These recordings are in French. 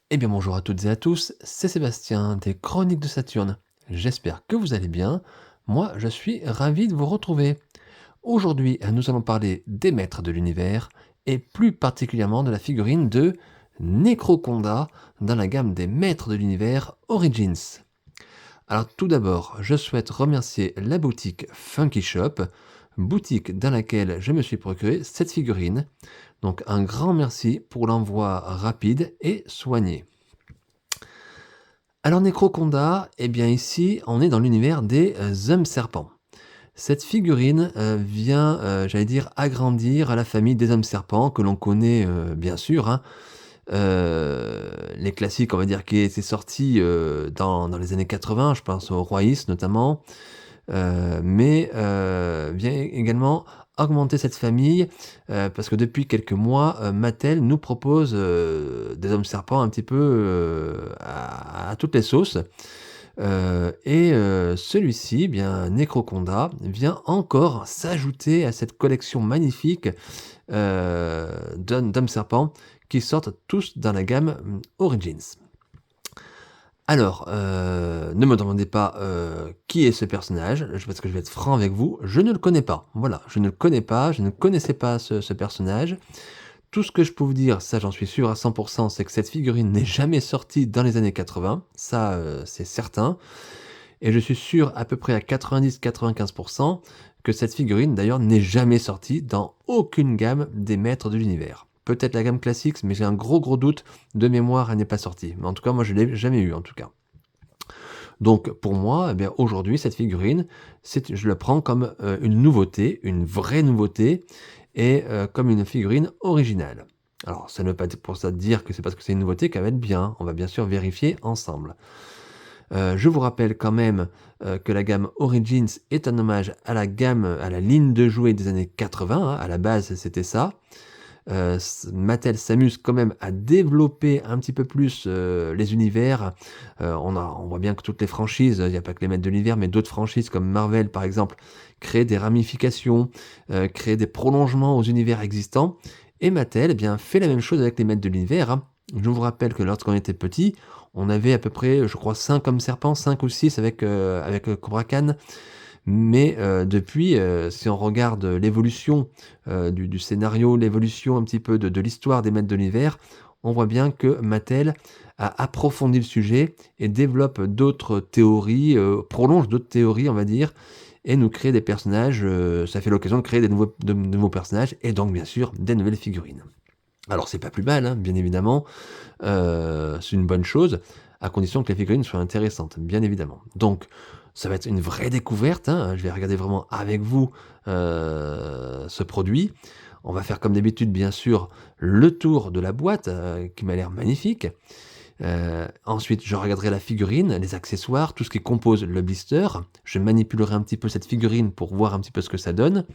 Eh bien bonjour à toutes et à tous, c'est Sébastien des Chroniques de Saturne. J'espère que vous allez bien. Moi, je suis ravi de vous retrouver. Aujourd'hui, nous allons parler des maîtres de l'univers et plus particulièrement de la figurine de Necroconda dans la gamme des maîtres de l'univers Origins. Alors tout d'abord, je souhaite remercier la boutique Funky Shop, boutique dans laquelle je me suis procuré cette figurine. Donc un grand merci pour l'envoi rapide et soigné. Alors Necroconda, eh bien ici, on est dans l'univers des hommes serpents. Cette figurine vient, j'allais dire, agrandir la famille des hommes serpents que l'on connaît bien sûr, hein. Les classiques, on va dire, qui étaient sortis dans les années 80, je pense au Roi Is notamment, mais vient également augmenter cette famille, parce que depuis quelques mois, Mattel nous propose, des hommes serpents un petit peu, à toutes les sauces. Celui-ci, eh bien Necroconda, vient encore s'ajouter à cette collection magnifique, d'hommes serpents qui sortent tous dans la gamme, Origins. Alors, ne me demandez pas, qui est ce personnage, parce que je vais être franc avec vous, je ne le connais pas. Voilà, je ne le connais pas, je ne connaissais pas ce personnage. Tout ce que je peux vous dire, ça j'en suis sûr à 100 c'est que cette figurine n'est jamais sortie dans les années 80, ça, c'est certain. Et je suis sûr à peu près à 90-95 que cette figurine d'ailleurs n'est jamais sortie dans aucune gamme des maîtres de l'univers. Peut-être la gamme classique, mais j'ai un gros doute, de mémoire elle n'est pas sortie. Mais en tout cas moi je l'ai jamais eu en tout cas. Donc pour moi, eh bien, aujourd'hui cette figurine, je la prends comme une nouveauté, une vraie nouveauté, et comme une figurine originale. Alors ça ne veut pas pour ça dire que c'est parce que c'est une nouveauté qu'elle va être bien, on va bien sûr vérifier ensemble. Je vous rappelle quand même que la gamme Origins est un hommage à la gamme, à la ligne de jouets des années 80, hein, à la base c'était ça. Mattel s'amuse quand même à développer un petit peu plus les univers. On voit bien que toutes les franchises, il n'y a pas que les maîtres de l'univers, mais d'autres franchises comme Marvel par exemple, créent des ramifications, créent des prolongements aux univers existants. Et Mattel, eh bien, fait la même chose avec les maîtres de l'univers, hein. Je vous rappelle que lorsqu'on était petit, on avait à peu près, je crois, 5 hommes serpents, 5 ou 6 avec Cobra Khan. Mais depuis, si on regarde l'évolution du scénario, l'évolution un petit peu de l'histoire des maîtres de l'univers, on voit bien que Mattel a approfondi le sujet et développe d'autres théories, prolonge d'autres théories, on va dire, et nous crée des personnages. Ça fait l'occasion de créer de nouveaux personnages et donc bien sûr des nouvelles figurines. Alors c'est pas plus mal, hein, bien évidemment, c'est une bonne chose, à condition que les figurines soient intéressantes, bien évidemment. Donc ça va être une vraie découverte, hein, je vais regarder vraiment avec vous, ce produit. On va faire comme d'habitude, bien sûr, le tour de la boîte, qui m'a l'air magnifique. Ensuite, je regarderai la figurine, les accessoires, tout ce qui compose le blister. Je manipulerai un petit peu cette figurine pour voir un petit peu ce que ça donne.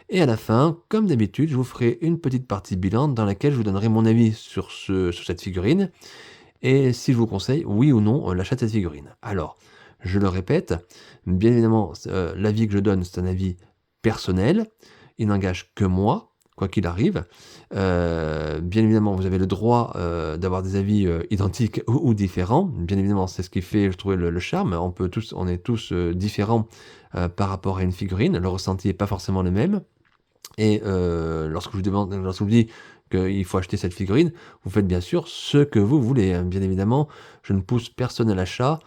Et à la fin, comme d'habitude, je vous ferai une petite partie bilan dans laquelle je vous donnerai mon avis sur cette figurine et si je vous conseille, oui ou non, l'achat de cette figurine. Alors, je le répète, bien évidemment, l'avis que je donne, c'est un avis personnel. Il n'engage que moi, quoi qu'il arrive. Bien évidemment, vous avez le droit d'avoir des avis identiques ou différents. Bien évidemment, c'est ce qui fait, je trouvais, le charme. On est tous différents par rapport à une figurine. Le ressenti n'est pas forcément le même. Et lorsque je vous dis qu'il faut acheter cette figurine, vous faites bien sûr ce que vous voulez, hein. Bien évidemment, je ne pousse personne à l'achat,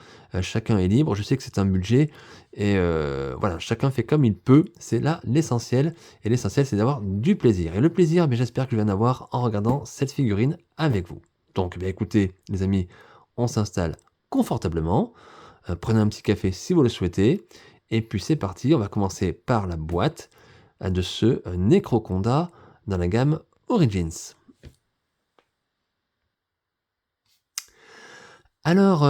chacun est libre. Je sais que c'est un budget et voilà, chacun fait comme il peut, c'est là l'essentiel et l'essentiel, c'est d'avoir du plaisir et le plaisir, mais j'espère que je vais en avoir en regardant cette figurine avec vous. Donc, écoutez les amis, on s'installe confortablement, prenez un petit café si vous le souhaitez et puis c'est parti, on va commencer par la boîte de ce Necroconda dans la gamme Origins. Alors,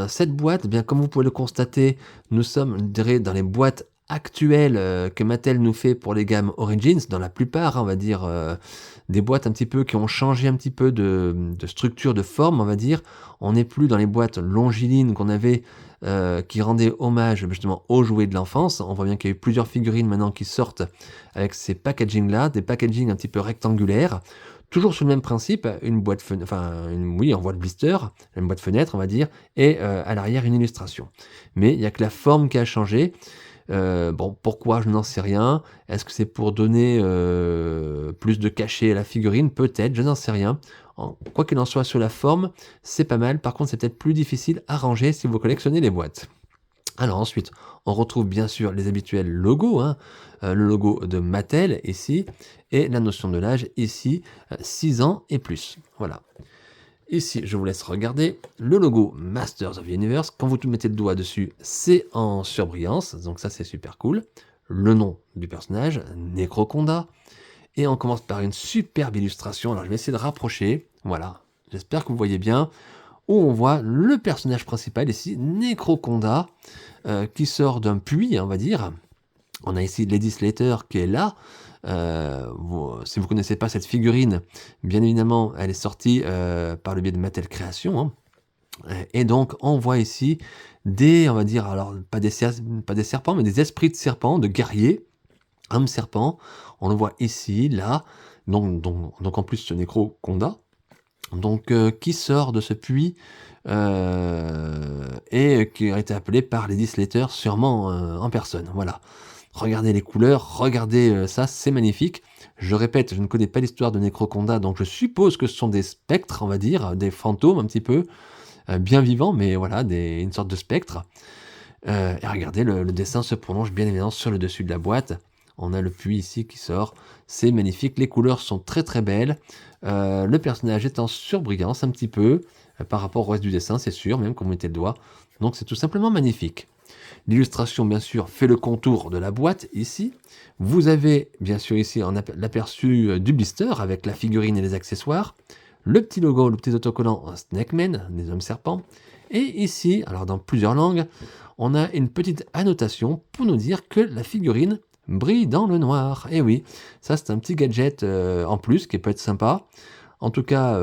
cette boîte, bien comme vous pouvez le constater, nous sommes, je dirais, dans les boîtes actuelles que Mattel nous fait pour les gammes Origins, dans la plupart, hein, on va dire, des boîtes un petit peu qui ont changé un petit peu de structure, de forme, on va dire. On n'est plus dans les boîtes longilines qu'on avait, qui rendaient hommage justement aux jouets de l'enfance. On voit bien qu'il y a eu plusieurs figurines maintenant qui sortent avec ces packaging-là, des packaging un petit peu rectangulaires. Toujours sur le même principe, une boîte oui, en boîte blister, une boîte fenêtre, on va dire, et à l'arrière, une illustration. Mais il y a que la forme qui a changé. Bon, pourquoi? Je n'en sais rien. Est-ce que c'est pour donner, plus de cachet à la figurine? Peut-être, je n'en sais rien. Quoi qu'il en soit, sur la forme, c'est pas mal. Par contre, c'est peut-être plus difficile à ranger si vous collectionnez les boîtes. Alors ensuite, on retrouve bien sûr les habituels logos, hein, le logo de Mattel ici, et la notion de l'âge ici, 6 ans et plus. Voilà. Ici, je vous laisse regarder le logo Masters of the Universe. Quand vous mettez le doigt dessus, c'est en surbrillance, donc ça c'est super cool. Le nom du personnage, Necroconda. Et on commence par une superbe illustration. Alors je vais essayer de rapprocher. Voilà, j'espère que vous voyez bien. Où on voit le personnage principal ici, Necroconda, qui sort d'un puits, on va dire. On a ici Lady Slater qui est là. Si vous ne connaissez pas cette figurine, bien évidemment, elle est sortie par le biais de Mattel Création. Hein. Et donc, on voit ici on va dire, alors pas des serpents, mais des esprits de serpents, de guerriers, hommes serpents. On le voit ici, là. Donc en plus, ce Necroconda. Donc, qui sort de ce puits et qui a été appelé par Lady Slater, sûrement en personne. Voilà. Regardez les couleurs, regardez ça, c'est magnifique. Je répète, je ne connais pas l'histoire de Necroconda, donc je suppose que ce sont des spectres, on va dire, des fantômes un petit peu, bien vivants, mais voilà, une sorte de spectre. Et regardez, le dessin se prolonge bien évidemment sur le dessus de la boîte. On a le puits ici qui sort, c'est magnifique, les couleurs sont très très belles. Le personnage est en surbrillance un petit peu, par rapport au reste du dessin, c'est sûr, même quand vous mettez le doigt. Donc c'est tout simplement magnifique. L'illustration, bien sûr, fait le contour de la boîte, ici. Vous avez, bien sûr, ici l'aperçu du blister, avec la figurine et les accessoires. Le petit logo, le petit autocollant Snakeman, des hommes serpents. Et ici, alors dans plusieurs langues, on a une petite annotation pour nous dire que la figurine brille dans le noir. Et oui, ça c'est un petit gadget en plus qui peut être sympa. En tout cas,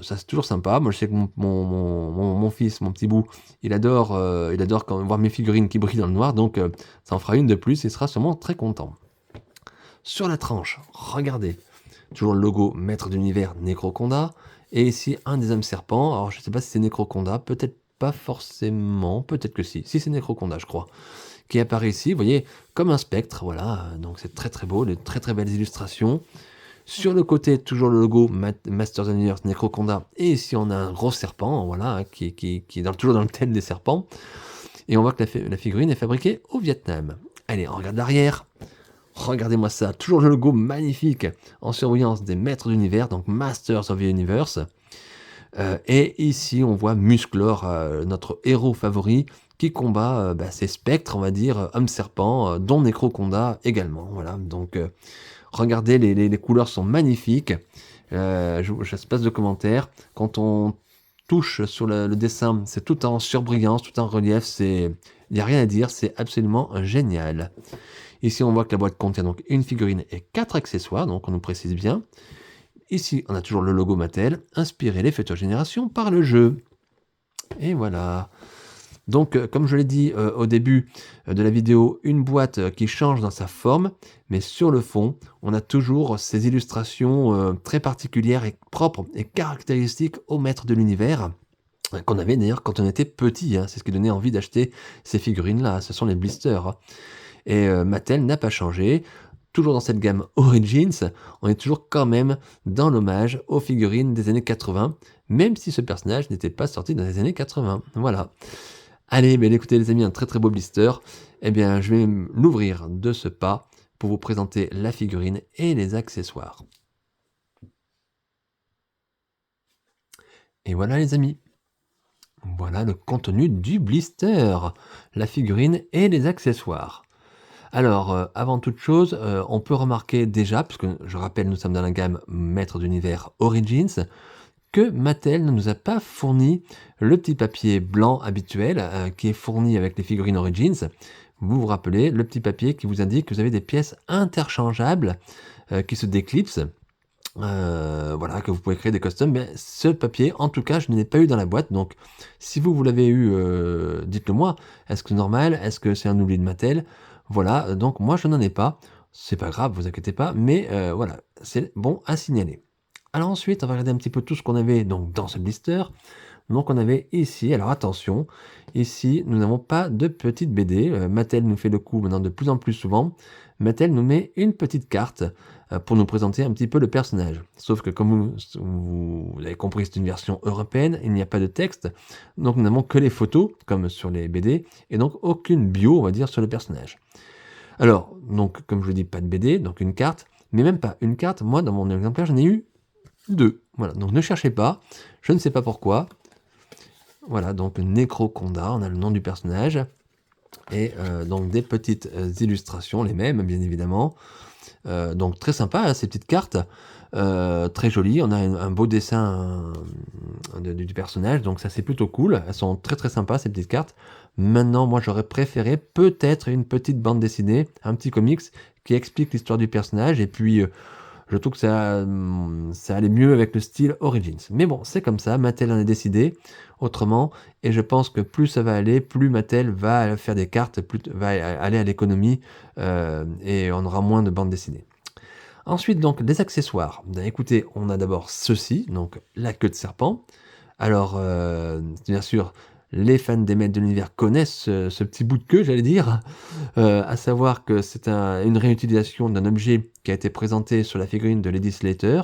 ça c'est toujours sympa. Moi je sais que mon fils, mon petit bout, il adore voir mes figurines qui brillent dans le noir, donc ça en fera une de plus, il sera sûrement très content. Sur la tranche, regardez, toujours le logo Maître d'Univers Necroconda, et ici un des hommes serpents. Alors je ne sais pas si c'est Necroconda, peut-être pas forcément, peut-être que si. Si c'est Necroconda, je crois. Qui apparaît ici, vous voyez, comme un spectre, voilà, donc c'est très très beau, de très très belles illustrations. Sur le côté, toujours le logo Masters of the Universe Necroconda, et ici on a un gros serpent, voilà, qui est toujours dans le thème des serpents, et on voit que la figurine est fabriquée au Vietnam. Allez, on regarde l'arrière, regardez-moi ça, toujours le logo magnifique, en surbrillance des maîtres d'univers, donc Masters of the Universe, et ici on voit Musclor, notre héros favori, qui combat ces spectres, on va dire, hommes serpents, dont Necroconda également, voilà, donc... regardez, les couleurs sont magnifiques. Je passe de commentaires. Quand on touche sur le dessin, c'est tout en surbrillance, tout en relief. Il n'y a rien à dire, c'est absolument génial. Ici, on voit que la boîte contient donc une figurine et 4 accessoires, donc on nous précise bien. Ici, on a toujours le logo Mattel, inspiré les futures générations par le jeu. Et voilà. Donc, comme je l'ai dit au début de la vidéo, une boîte qui change dans sa forme, mais sur le fond, on a toujours ces illustrations très particulières et propres et caractéristiques au maître de l'univers, qu'on avait d'ailleurs quand on était petit. Hein. C'est ce qui donnait envie d'acheter ces figurines-là, ce sont les blisters. Hein. Et Mattel n'a pas changé. Toujours dans cette gamme Origins, on est toujours quand même dans l'hommage aux figurines des années 80, même si ce personnage n'était pas sorti dans les années 80. Voilà. Allez, bien écoutez les amis, un très très beau blister. Eh bien, je vais l'ouvrir de ce pas pour vous présenter la figurine et les accessoires. Et voilà les amis. Voilà le contenu du blister, la figurine et les accessoires. Alors, avant toute chose, on peut remarquer déjà, puisque je rappelle, nous sommes dans la gamme Maître d'Univers Origins, que Mattel ne nous a pas fourni le petit papier blanc habituel qui est fourni avec les figurines Origins. Vous vous rappelez, le petit papier qui vous indique que vous avez des pièces interchangeables qui se déclipsent. Voilà, que vous pouvez créer des customs. Mais ce papier, en tout cas, je ne l'ai pas eu dans la boîte. Donc, si vous l'avez eu, dites-le moi. Est-ce que c'est normal? Est-ce que c'est un oubli de Mattel? Voilà, donc moi je n'en ai pas. C'est pas grave, vous inquiétez pas, mais voilà, c'est bon à signaler. Alors ensuite, on va regarder un petit peu tout ce qu'on avait donc dans ce blister. Donc on avait ici, alors attention, ici nous n'avons pas de petite BD. Mattel nous fait le coup maintenant de plus en plus souvent. Mattel nous met une petite carte pour nous présenter un petit peu le personnage. Sauf que comme vous avez compris, c'est une version européenne, il n'y a pas de texte. Donc nous n'avons que les photos, comme sur les BD, et donc aucune bio, on va dire, sur le personnage. Alors, donc comme je vous dis, pas de BD, donc une carte, mais même pas une carte. Moi, dans mon exemplaire, j'en ai eu deux. Voilà, donc ne cherchez pas, je ne sais pas pourquoi. Voilà, donc Necroconda, on a le nom du personnage, et donc des petites illustrations, les mêmes bien évidemment. Donc très sympa, hein, ces petites cartes, très jolies. On a un beau dessin du personnage, donc ça c'est plutôt cool. Elles sont très très sympas ces petites cartes. Maintenant, moi j'aurais préféré peut-être une petite bande dessinée, un petit comics qui explique l'histoire du personnage, et puis je trouve que ça allait mieux avec le style Origins. Mais bon, c'est comme ça, Mattel en a décidé autrement, et je pense que plus ça va aller, plus Mattel va faire des cartes, plus va aller à l'économie, et on aura moins de bandes dessinées. Ensuite, donc, des accessoires. Ben, écoutez, on a d'abord ceci, donc la queue de serpent. Alors, bien sûr, les fans des Maîtres de l'Univers connaissent ce petit bout de queue, j'allais dire. À savoir que c'est une réutilisation d'un objet qui a été présenté sur la figurine de Lady Slater.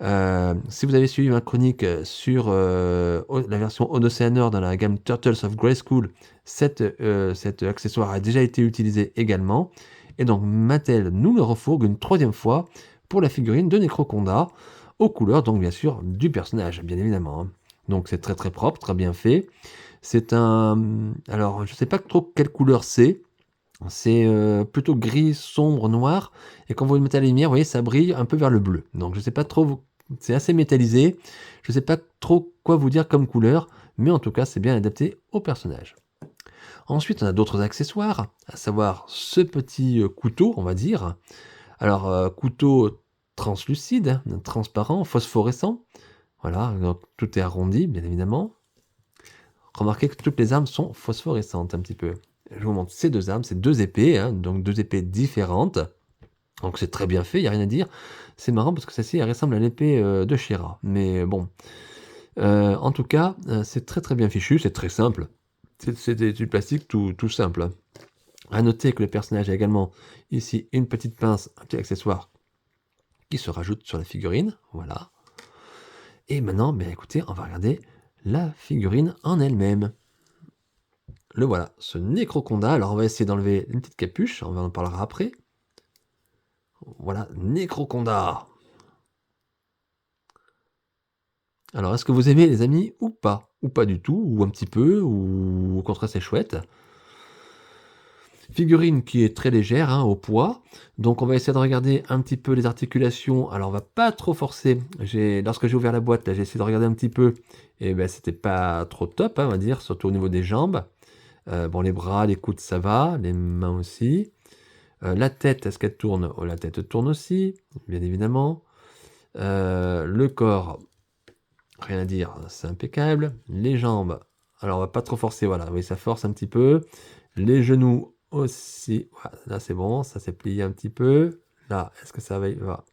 Si vous avez suivi ma chronique sur la version Odyssey dans la gamme Turtles of Grayskull, cet accessoire a déjà été utilisé également. Et donc Mattel nous le refourgue une troisième fois pour la figurine de Necroconda, aux couleurs donc bien sûr du personnage, bien évidemment, hein. Donc c'est très très propre, très bien fait. C'est un... Alors je sais pas trop quelle couleur c'est. C'est plutôt gris, sombre, noir. Et quand vous le mettez à la lumière, vous voyez, ça brille un peu vers le bleu. Donc je sais pas trop, c'est assez métallisé. Je sais pas trop quoi vous dire comme couleur, mais en tout cas, c'est bien adapté au personnage. Ensuite, on a d'autres accessoires, à savoir ce petit couteau, on va dire. Alors, couteau translucide, transparent, phosphorescent. Voilà, donc tout est arrondi, bien évidemment. Remarquez que toutes les armes sont phosphorescentes un petit peu. Je vous montre ces deux armes, ces deux épées, hein, donc deux épées différentes. Donc c'est très bien fait, il n'y a rien à dire. C'est marrant parce que celle-ci, elle ressemble à l'épée de Shira. Mais bon, en tout cas, c'est très très bien fichu, c'est très simple. C'est du plastique tout simple. A noter que le personnage a également ici une petite pince, un petit accessoire qui se rajoute sur la figurine. Voilà. Et maintenant, ben écoutez, on va regarder la figurine en elle-même. Le voilà, ce Necroconda. Alors on va essayer d'enlever une petite capuche, on en parlera après. Voilà, Necroconda. Alors est-ce que vous aimez les amis ou pas? Ou pas du tout, ou un petit peu, ou au contraire c'est chouette. Figurine qui est très légère, hein, au poids. Donc on va essayer de regarder un petit peu les articulations. Alors on va pas trop forcer. Lorsque j'ai ouvert la boîte, là, j'ai essayé de regarder un petit peu. Et ben c'était pas trop top, hein, on va dire, surtout au niveau des jambes. Bon, les bras, les coudes, ça va, les mains aussi. La tête, est-ce qu'elle tourne? Oh, la tête tourne aussi, bien évidemment. Le corps, rien à dire, c'est impeccable. Les jambes, alors on va pas trop forcer, voilà, oui, ça force un petit peu. Les genoux aussi, voilà, là c'est bon, ça s'est plié un petit peu. Là, est-ce que ça va?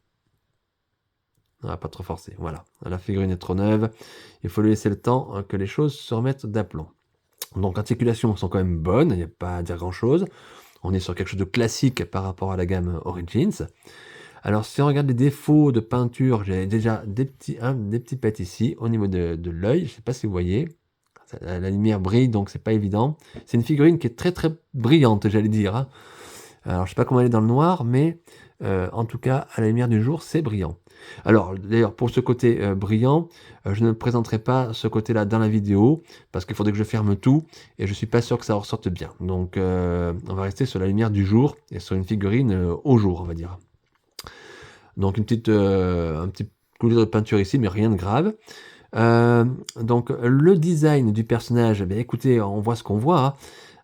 On va pas trop forcer, voilà. La figurine est trop neuve, il faut lui laisser le temps hein, que les choses se remettent d'aplomb. Donc, articulations sont quand même bonnes, il n'y a pas à dire grand-chose. On est sur quelque chose de classique par rapport à la gamme Origins. Alors, si on regarde les défauts de peinture, j'ai déjà des petits pets ici, au niveau de l'œil. Je ne sais pas si vous voyez. La lumière brille, donc c'est pas évident. C'est une figurine qui est très très brillante, j'allais dire, hein. Alors, je sais pas comment elle est dans le noir, mais en tout cas, à la lumière du jour, c'est brillant. Alors, d'ailleurs, pour ce côté brillant, je ne présenterai pas ce côté-là dans la vidéo, parce qu'il faudrait que je ferme tout, et je suis pas sûr que ça ressorte bien. Donc, on va rester sur la lumière du jour, et sur une figurine au jour, on va dire. Donc, un petit couleur de peinture ici, mais rien de grave. Donc, le design du personnage, eh bien, écoutez, on voit ce qu'on voit, hein.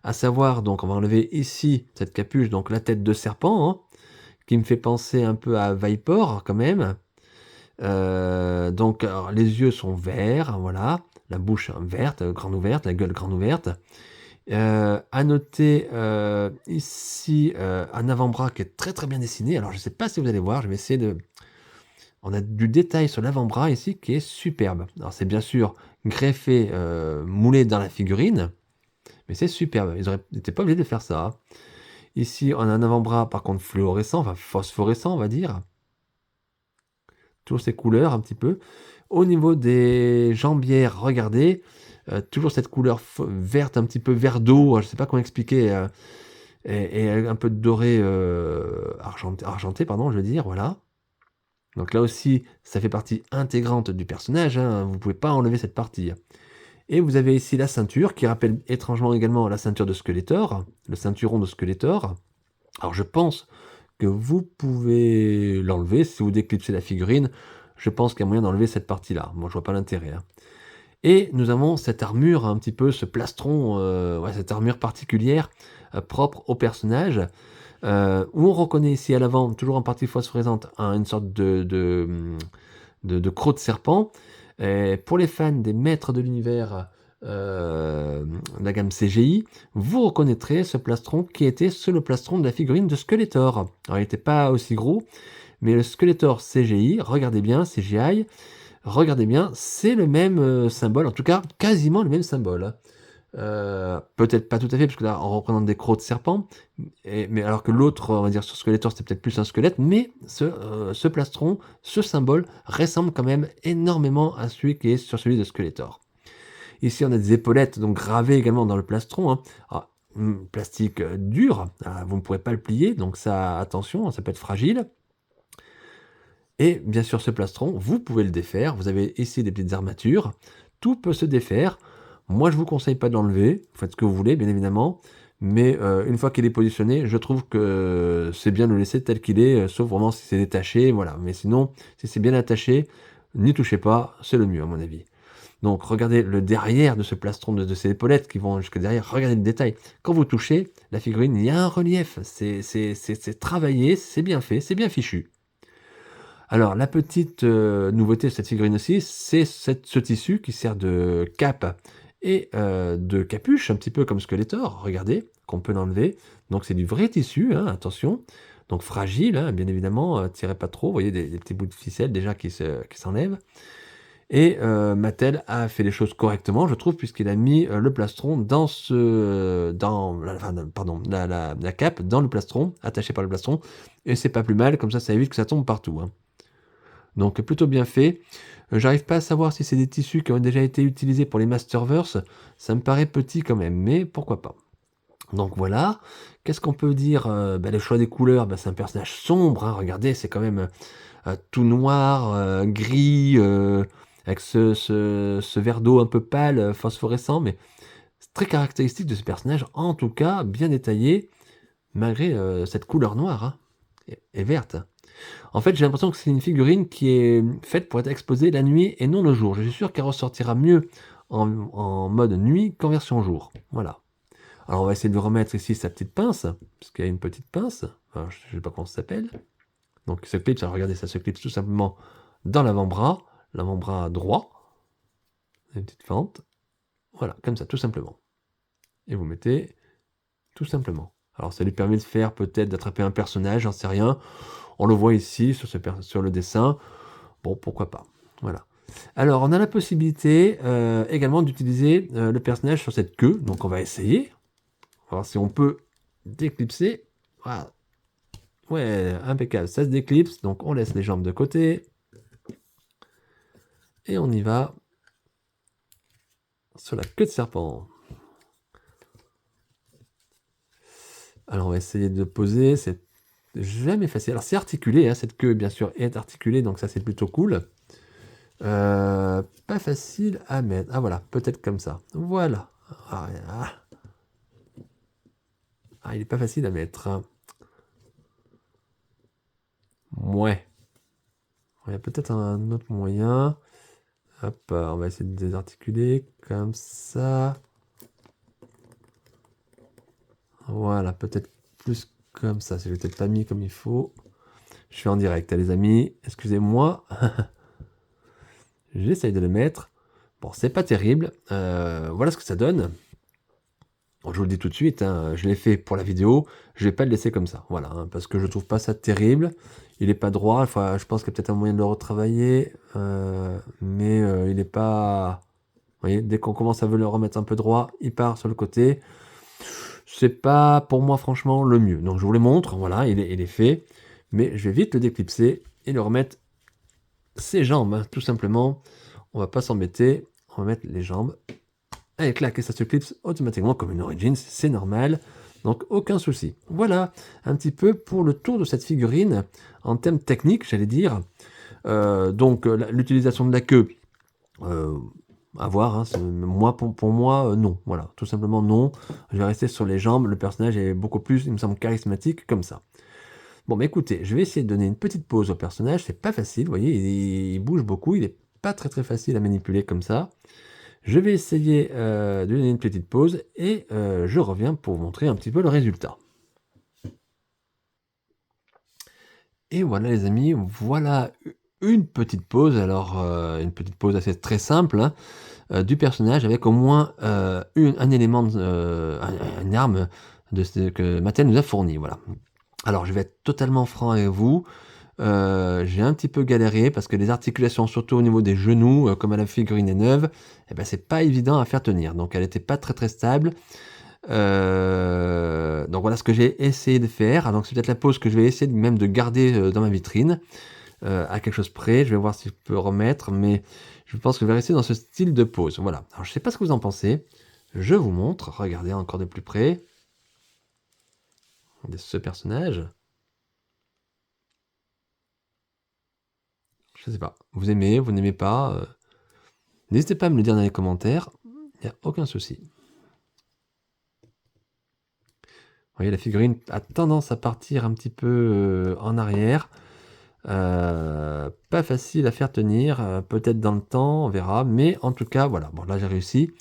À savoir, donc on va enlever ici cette capuche, donc la tête de serpent, hein, qui me fait penser un peu à Viper quand même. Donc alors, les yeux sont verts, voilà, la bouche verte, grande ouverte, la gueule grande ouverte. À noter, ici, un avant-bras qui est très, très bien dessiné. Alors je ne sais pas si vous allez voir, je vais essayer de on a du détail sur l'avant-bras ici qui est superbe. Alors c'est bien sûr greffé, moulé dans la figurine, mais c'est superbe. Ils étaient pas obligés de faire ça, hein. Ici, on a un avant-bras par contre fluorescent, enfin phosphorescent on va dire. Toujours ces couleurs un petit peu. Au niveau des jambières, regardez, toujours cette couleur verte, un petit peu vert d'eau, je ne sais pas comment expliquer, et un peu de doré, argenté pardon, je veux dire, voilà. Donc là aussi, ça fait partie intégrante du personnage, hein, vous ne pouvez pas enlever cette partie. Et vous avez ici la ceinture qui rappelle étrangement également la ceinture de Skeletor, le ceinturon de Skeletor. Alors je pense que vous pouvez l'enlever si vous déclipsez la figurine. Je pense qu'il y a moyen d'enlever cette partie-là. Moi, je vois pas l'intérêt, hein. Et nous avons cette armure, un petit peu ce plastron, ouais, cette armure particulière, propre au personnage, où on reconnaît ici à l'avant, toujours en partie phosphorescente, une sorte de croc de serpent. Et pour les fans des maîtres de l'univers, de la gamme CGI, vous reconnaîtrez ce plastron qui était le plastron de la figurine de Skeletor. Alors il n'était pas aussi gros, mais le Skeletor CGI, regardez bien, CGI, regardez bien, c'est le même symbole, en tout cas quasiment le même symbole, hein. Peut-être pas tout à fait, parce que là, on représente des crocs de serpent, mais alors que l'autre, on va dire sur Skeletor, c'était peut-être plus un squelette, mais ce plastron, ce symbole, ressemble quand même énormément à celui qui est sur celui de Skeletor. Ici, on a des épaulettes donc gravées également dans le plastron, hein. Alors, plastique dur, vous ne pourrez pas le plier, donc ça, attention, ça peut être fragile. Et bien sûr, ce plastron, vous pouvez le défaire. Vous avez ici des petites armatures. Tout peut se défaire. Moi, je vous conseille pas de l'enlever. Faites ce que vous voulez, bien évidemment. Mais une fois qu'il est positionné, je trouve que c'est bien de le laisser tel qu'il est, sauf vraiment si c'est détaché, voilà. Mais sinon, si c'est bien attaché, n'y touchez pas, c'est le mieux à mon avis. Donc regardez le derrière de ce plastron, de ces épaulettes qui vont jusque derrière, regardez le détail. Quand vous touchez la figurine, il y a un relief, c'est travaillé, c'est bien fait, c'est bien fichu. Alors, la petite nouveauté de cette figurine aussi, c'est ce tissu qui sert de cape et de capuche, un petit peu comme Skeletor, regardez, qu'on peut l'enlever. Donc c'est du vrai tissu, hein, attention. Donc fragile, hein, bien évidemment, tirez pas trop, vous voyez des petits bouts de ficelle déjà qui s'enlèvent. Et Mattel a fait les choses correctement, je trouve, puisqu'il a mis le plastron la cape dans le plastron, attaché par le plastron, et c'est pas plus mal, comme ça évite que ça tombe partout, hein. Donc plutôt bien fait. J'arrive pas à savoir si c'est des tissus qui ont déjà été utilisés pour les Masterverse. Ça me paraît petit quand même, mais pourquoi pas. Donc voilà. Qu'est-ce qu'on peut dire? Le choix des couleurs, c'est un personnage sombre, hein. Regardez, c'est quand même tout noir, gris, avec ce verre d'eau un peu pâle, phosphorescent, mais c'est très caractéristique de ce personnage, en tout cas bien détaillé, malgré cette couleur noire, hein, et verte. En fait, j'ai l'impression que c'est une figurine qui est faite pour être exposée la nuit et non le jour. Je suis sûr qu'elle ressortira mieux en mode nuit qu'en version jour. Voilà. Alors, on va essayer de remettre ici sa petite pince, parce qu'il y a une petite pince. Enfin, je ne sais pas comment ça s'appelle. Donc, ce clip, regardez, ça se clipse tout simplement dans l'avant-bras droit. Une petite fente. Voilà, comme ça, tout simplement. Et vous mettez tout simplement. Alors, ça lui permet de faire peut-être d'attraper un personnage, j'en sais rien. On le voit ici sur le dessin. Bon, pourquoi pas. Voilà. Alors, on a la possibilité également d'utiliser le personnage sur cette queue. Donc, on va essayer. On va voir si on peut déclipser. Voilà. Ouais, impeccable. Ça se déclipse. Donc, on laisse les jambes de côté. Et on y va sur la queue de serpent. Alors, on va essayer de poser. C'est jamais facile. Alors, c'est articulé. Hein, cette queue, bien sûr, est articulée. Donc, ça, c'est plutôt cool. Pas facile à mettre. Ah voilà, peut-être comme ça. Voilà. Il est pas facile à mettre, hein. Ouais. Il y a peut-être un autre moyen. Hop, on va essayer de désarticuler comme ça. Voilà, peut-être plus comme ça. Si je l'ai peut-être pas mis comme il faut. Je suis en direct, hein, les amis. Excusez-moi. J'essaye de le mettre. Bon, c'est pas terrible. Voilà ce que ça donne. Bon, je vous le dis tout de suite, hein, je l'ai fait pour la vidéo, je vais pas le laisser comme ça, voilà, hein, parce que je trouve pas ça terrible. Il est pas droit, enfin, je pense qu'il y a peut-être un moyen de le retravailler, mais il est pas... Vous voyez, dès qu'on commence à le remettre un peu droit, il part sur le côté. C'est pas, pour moi, franchement, le mieux. Donc je vous le montre, voilà, il est fait, mais je vais vite le déclipser et le remettre ses jambes, hein, tout simplement. On va pas s'embêter, on va mettre les jambes. Allez, clac, et ça se clipse automatiquement comme une Origins, c'est normal. Donc aucun souci. Voilà un petit peu pour le tour de cette figurine en termes techniques, j'allais dire. Donc l'utilisation de la queue, à voir, hein, moi, pour moi, non. Voilà, tout simplement non. Je vais rester sur les jambes. Le personnage est beaucoup plus, il me semble, charismatique comme ça. Bon, mais écoutez, je vais essayer de donner une petite pause au personnage. C'est pas facile, vous voyez, il bouge beaucoup. Il est pas très facile à manipuler comme ça. Je vais essayer de donner une petite pause et je reviens pour vous montrer un petit peu le résultat. Et voilà les amis, voilà une petite pause. Alors une petite pause assez très simple, hein, du personnage avec au moins un élément, une arme que Mattel nous a fourni. Voilà. Alors je vais être totalement franc avec vous. J'ai un petit peu galéré parce que les articulations, surtout au niveau des genoux, comme la figurine est neuve, eh ben, c'est pas évident à faire tenir. Donc elle n'était pas très stable. Donc voilà ce que j'ai essayé de faire. Donc c'est peut-être la pose que je vais essayer même de garder dans ma vitrine. À quelque chose près, je vais voir si je peux remettre, mais je pense que je vais rester dans ce style de pose. Voilà. Alors je sais pas ce que vous en pensez. Je vous montre. Regardez encore de plus près. Ce personnage. Je sais pas. Vous aimez, vous n'aimez pas. N'hésitez pas à me le dire dans les commentaires. Il n'y a aucun souci. Vous voyez, la figurine a tendance à partir un petit peu en arrière. Pas facile à faire tenir, peut-être dans le temps, on verra. Mais en tout cas, voilà. Bon, là, j'ai réussi.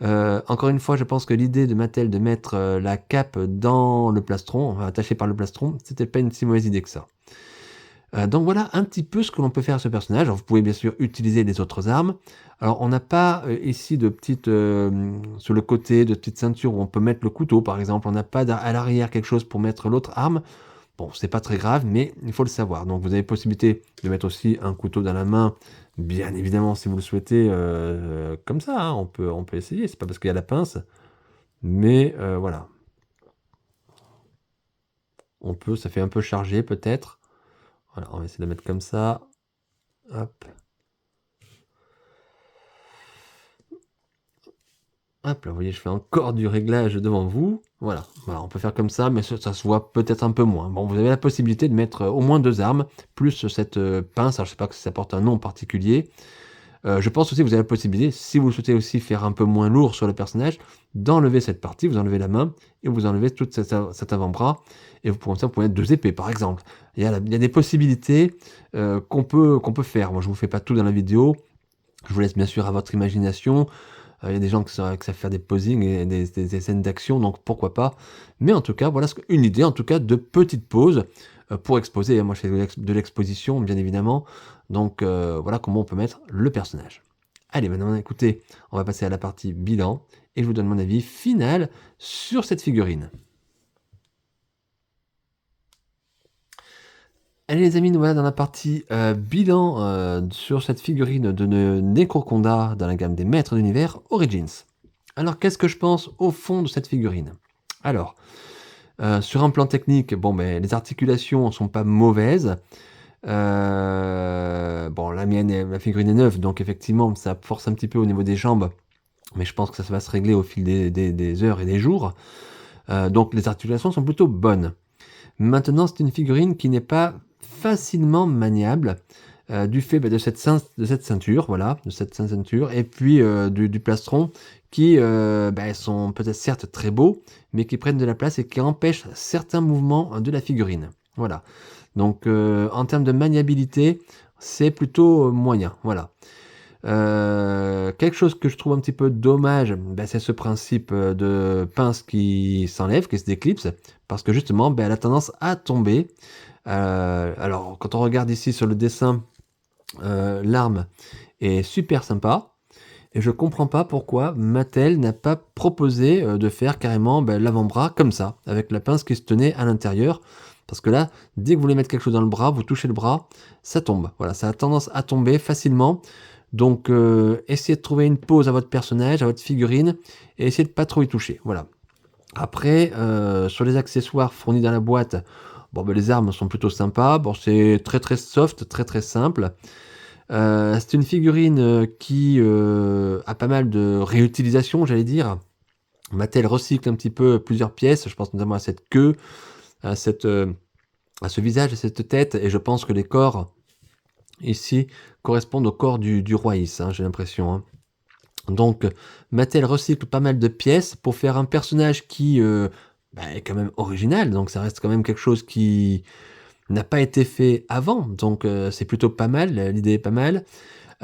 Encore une fois, je pense que l'idée de Mattel de mettre la cape dans le plastron, attachée par le plastron, c'était pas une si mauvaise idée que ça. Donc voilà un petit peu ce que l'on peut faire à ce personnage. Alors, vous pouvez bien sûr utiliser les autres armes. Alors on n'a pas ici de petites, sur le côté, de petites ceintures où on peut mettre le couteau par exemple. On n'a pas à l'arrière quelque chose pour mettre l'autre arme. Bon, c'est pas très grave, mais il faut le savoir. Donc vous avez possibilité de mettre aussi un couteau dans la main, bien évidemment si vous le souhaitez, comme ça, hein, on peut essayer. C'est pas parce qu'il y a la pince, mais voilà. On peut, ça fait un peu chargé peut-être. Voilà, on va essayer de la mettre comme ça. Hop. Hop là, vous voyez, je fais encore du réglage devant vous. Voilà, voilà, on peut faire comme ça, mais ça se voit peut-être un peu moins. Bon, vous avez la possibilité de mettre au moins 2 armes, plus cette pince. Alors, je sais pas si ça porte un nom particulier. Je pense aussi que vous avez la possibilité, si vous souhaitez aussi faire un peu moins lourd sur le personnage, d'enlever cette partie, vous enlevez la main, et vous enlevez tout cet avant-bras, et vous pouvez mettre 2 épées, par exemple. Il y a des possibilités qu'on peut faire. Moi, je vous fais pas tout dans la vidéo. Je vous laisse bien sûr à votre imagination. Il y a des gens qui savent faire des posings et des scènes d'action, donc pourquoi pas. Mais en tout cas, voilà une idée, en tout cas, de petite pause pour exposer. Moi, je fais de l'exposition, bien évidemment. Donc, voilà comment on peut mettre le personnage. Allez, maintenant, écoutez, on va passer à la partie bilan. Et je vous donne mon avis final sur cette figurine. Allez les amis, nous voilà dans la partie bilan sur cette figurine de Necroconda dans la gamme des Maîtres d'Univers Origins. Alors qu'est-ce que je pense au fond de cette figurine? Alors, sur un plan technique, bon ben les articulations sont pas mauvaises. Bon, la figurine est neuve, donc effectivement ça force un petit peu au niveau des jambes, mais je pense que ça va se régler au fil des heures et des jours. Donc les articulations sont plutôt bonnes. Maintenant, c'est une figurine qui n'est pas facilement maniable du fait de cette ceinture, voilà, de cette ceinture, et puis du plastron qui sont peut-être certes très beaux, mais qui prennent de la place et qui empêchent certains mouvements de la figurine. Voilà. Donc en termes de maniabilité, c'est plutôt moyen. Voilà. Quelque chose que je trouve un petit peu dommage, c'est ce principe de pince qui s'enlève, qui se déclipse, parce que justement, elle a tendance à tomber. Alors, quand on regarde ici sur le dessin, l'arme est super sympa, et je comprends pas pourquoi Mattel n'a pas proposé, de faire carrément, l'avant-bras comme ça, avec la pince qui se tenait à l'intérieur. Parce que là, dès que vous voulez mettre quelque chose dans le bras, vous touchez le bras, ça tombe. Voilà, ça a tendance à tomber facilement. Donc, essayez de trouver une pose à votre personnage, à votre figurine, et essayez de pas trop y toucher. Voilà. Après, sur les accessoires fournis dans la boîte, bon, les armes sont plutôt sympas. Bon, c'est très, très soft, très, très simple. C'est une figurine, qui, a pas mal de réutilisation, j'allais dire. Mattel recycle un petit peu plusieurs pièces, je pense notamment à cette queue, à cette, à ce visage, à cette tête, et je pense que les corps ici correspondent au corps du roi Is, hein, j'ai l'impression, hein. Donc, Mattel recycle pas mal de pièces pour faire un personnage qui, est quand même original, donc ça reste quand même quelque chose qui n'a pas été fait avant, donc c'est plutôt pas mal, l'idée est pas mal.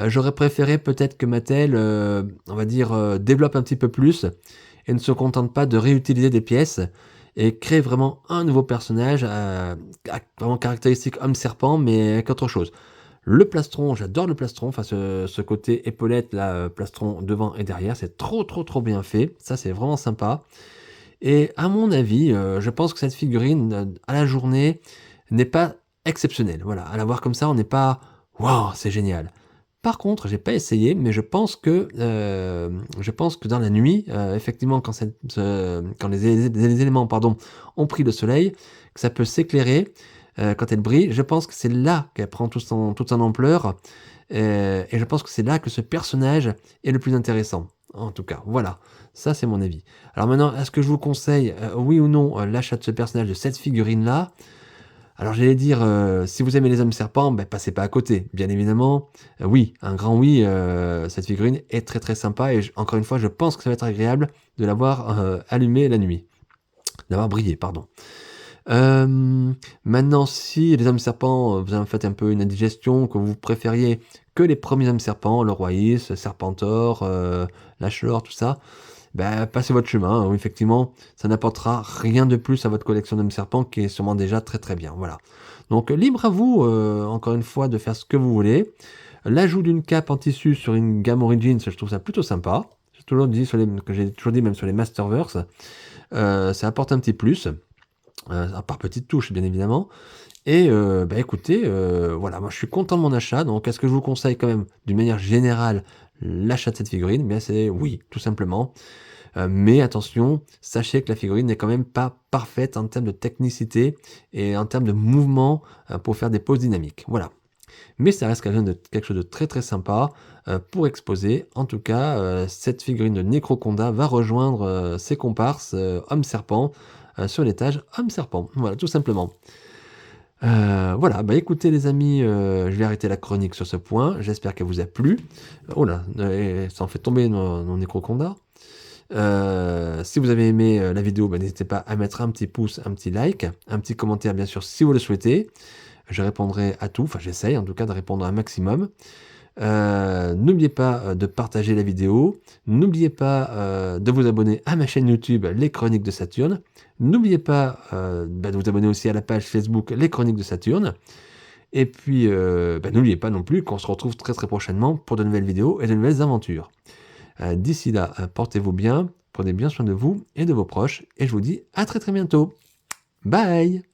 J'aurais préféré peut-être que Mattel, on va dire, développe un petit peu plus et ne se contente pas de réutiliser des pièces et crée vraiment un nouveau personnage, vraiment caractéristique homme-serpent, mais avec autre chose. Le plastron, j'adore le plastron, enfin ce côté épaulette là, plastron devant et derrière, c'est trop, trop, trop bien fait. Ça, c'est vraiment sympa. Et à mon avis, je pense que cette figurine, à la journée, n'est pas exceptionnelle. Voilà, à la voir comme ça, on n'est pas: «Waouh, c'est génial!» Par contre, j'ai pas essayé, mais je pense que dans la nuit, effectivement, quand les éléments, pardon, ont pris le soleil, que ça peut s'éclairer, quand elle brille. Je pense que c'est là qu'elle prend toute son ampleur, et je pense que c'est là que ce personnage est le plus intéressant. En tout cas, voilà, ça c'est mon avis. Alors maintenant, est-ce que je vous conseille, oui ou non, l'achat de ce personnage, de cette figurine-là? Alors j'allais dire, si vous aimez les hommes serpents, passez pas à côté. Bien évidemment, oui, un grand oui, cette figurine est très, très sympa et encore une fois, je pense que ça va être agréable de l'avoir, allumée la nuit. D'avoir brillé, pardon. Maintenant, si les hommes serpents, vous en faites un peu une indigestion, que vous préfériez que les premiers hommes serpents, le roi Is, Serpentor, Lachelor, tout ça, passez votre chemin, hein. Effectivement, ça n'apportera rien de plus à votre collection d'hommes serpents qui est sûrement déjà très, très bien, voilà. Donc libre à vous, encore une fois, de faire ce que vous voulez. L'ajout d'une cape en tissu sur une gamme Origins, je trouve ça plutôt sympa. J'ai toujours dit même sur les Masterverse, ça apporte un petit plus, par petites touches, bien évidemment. Et écoutez, voilà, moi je suis content de mon achat. Donc est-ce que je vous conseille quand même, d'une manière générale, l'achat de cette figurine? Bien c'est oui, tout simplement. Mais attention, sachez que la figurine n'est quand même pas parfaite en termes de technicité et en termes de mouvement, pour faire des poses dynamiques. Voilà. Mais ça reste quand même quelque chose de très très sympa, pour exposer. En tout cas, cette figurine de Necroconda va rejoindre, ses comparses, Homme-Serpent, sur l'étage Homme-Serpent. Voilà, tout simplement. Voilà, écoutez les amis, je vais arrêter la chronique sur ce point. J'espère qu'elle vous a plu. Oh là, ça en fait tomber nos Necroconda. Si vous avez aimé, la vidéo, n'hésitez pas à mettre un petit pouce, un petit like, un petit commentaire bien sûr si vous le souhaitez. Je répondrai à tout, enfin j'essaye en tout cas de répondre un maximum. N'oubliez pas, de partager la vidéo. N'oubliez pas, de vous abonner à ma chaîne YouTube Les Chroniques de Saturne. N'oubliez pas, de vous abonner aussi à la page Facebook Les Chroniques de Saturne. Et puis, n'oubliez pas non plus qu'on se retrouve très très prochainement pour de nouvelles vidéos et de nouvelles aventures. D'ici là, portez-vous bien, prenez bien soin de vous et de vos proches, et je vous dis à très très bientôt. Bye!